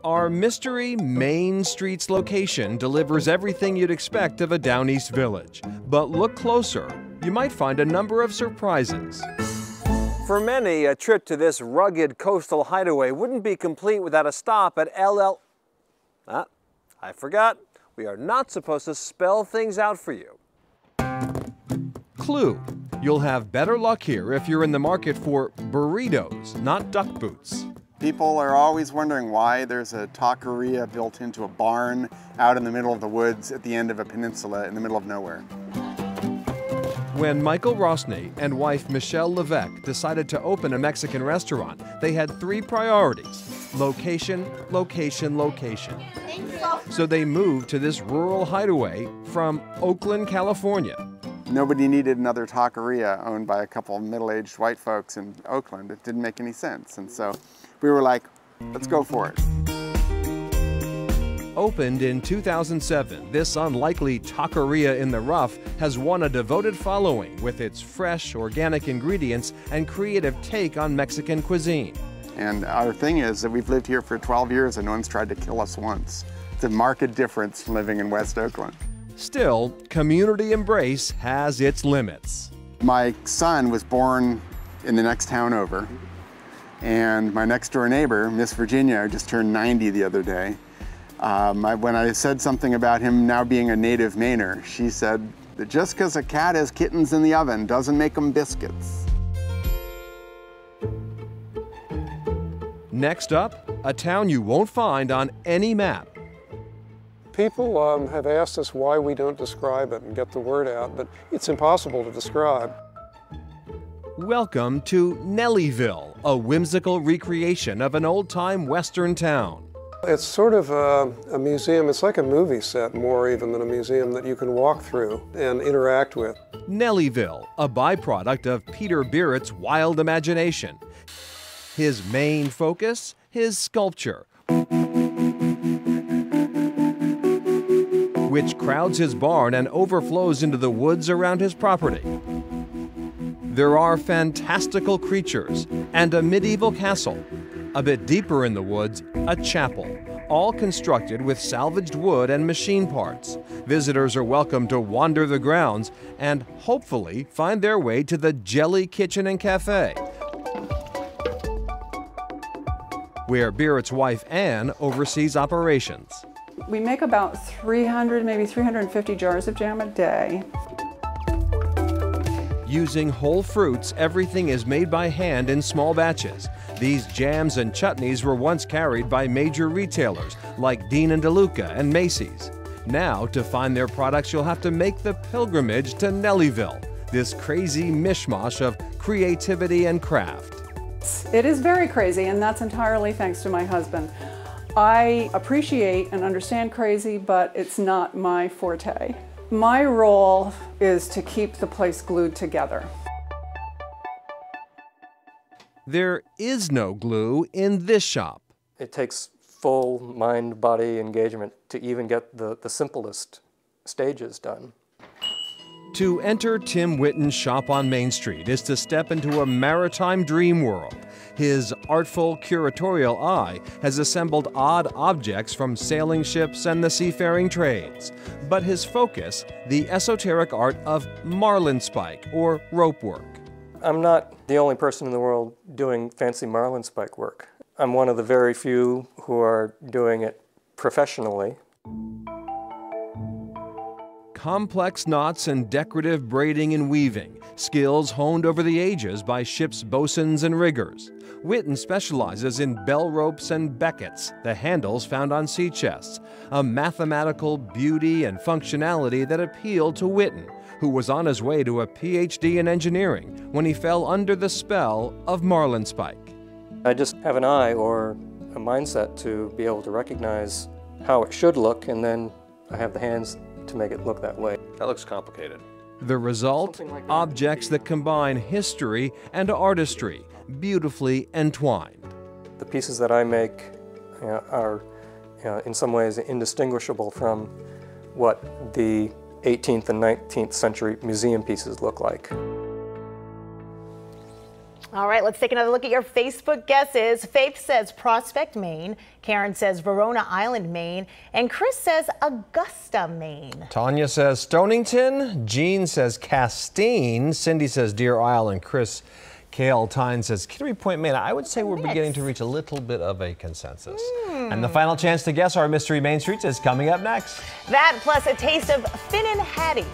Our mystery Main Street's location delivers everything you'd expect of a Down East village. But look closer, you might find a number of surprises. For many, a trip to this rugged coastal hideaway wouldn't be complete without a stop at I forgot. We are not supposed to spell things out for you. Clue. You'll have better luck here if you're in the market for burritos, not duck boots. People are always wondering why there's a taqueria built into a barn out in the middle of the woods at the end of a peninsula in the middle of nowhere. When Michael Rosny and wife Michelle Levesque decided to open a Mexican restaurant, they had three priorities: location, location, location. So they moved to this rural hideaway from Oakland, California. Nobody needed another taqueria owned by a couple of middle-aged white folks in Oakland. It didn't make any sense. And so we were like, let's go for it. Opened in 2007, this unlikely taqueria in the rough has won a devoted following with its fresh, organic ingredients and creative take on Mexican cuisine. And our thing is that we've lived here for 12 years and no one's tried to kill us once. It's a marked difference from living in West Oakland. Still, community embrace has its limits. My son was born in the next town over, and my next door neighbor, Miss Virginia, just turned 90 the other day. When I said something about him now being a native Mainer, she said that just because a cat has kittens in the oven doesn't make them biscuits. Next up, a town you won't find on any map. People have asked us why we don't describe it and get the word out, but it's impossible to describe. Welcome to Nellyville, a whimsical recreation of an old-time Western town. It's sort of a museum. It's like a movie set more even than a museum that you can walk through and interact with. Nellyville, a byproduct of Peter Beart's wild imagination. His main focus, his sculpture, which crowds his barn and overflows into the woods around his property. There are fantastical creatures and a medieval castle. A bit deeper in the woods, a chapel, all constructed with salvaged wood and machine parts. Visitors are welcome to wander the grounds and hopefully find their way to the Jelly Kitchen and Cafe, where Beart's wife Anne oversees operations. We make about 300, maybe 350 jars of jam a day. Using whole fruits, everything is made by hand in small batches. These jams and chutneys were once carried by major retailers like Dean & DeLuca and Macy's. Now, to find their products, you'll have to make the pilgrimage to Nellyville, this crazy mishmash of creativity and craft. It is very crazy, and that's entirely thanks to my husband. I appreciate and understand crazy, but it's not my forte. My role is to keep the place glued together. There is no glue in this shop. It takes full mind-body engagement to even get the simplest stages done. To enter Tim Witten's shop on Main Street is to step into a maritime dream world. His artful curatorial eye has assembled odd objects from sailing ships and the seafaring trades. But his focus, the esoteric art of marlinspike or rope work. I'm not the only person in the world doing fancy marlinspike work. I'm one of the very few who are doing it professionally. Complex knots and decorative braiding and weaving, skills honed over the ages by ship's bosuns and riggers. Witten specializes in bell ropes and beckets, the handles found on sea chests, a mathematical beauty and functionality that appealed to Witten, who was on his way to a PhD in engineering when he fell under the spell of marlinspike. I just have an eye or a mindset to be able to recognize how it should look, and then I have the hands to make it look that way. That looks complicated. The result? Objects that combine history and artistry, beautifully entwined. The pieces that I make are in some ways indistinguishable from what the 18th and 19th century museum pieces look like. All right, let's take another look at your Facebook guesses. Faith says Prospect, Maine. Karen says Verona Island, Maine. And Chris says Augusta, Maine. Tanya says Stonington. Jean says Castine. Cindy says Deer Isle. And Chris Kale Tyne says Kittery Point, Maine. I would say we're beginning to reach a little bit of a consensus. And the final chance to guess our mystery Main Streets is coming up next. That plus a taste of Finn and Hattie.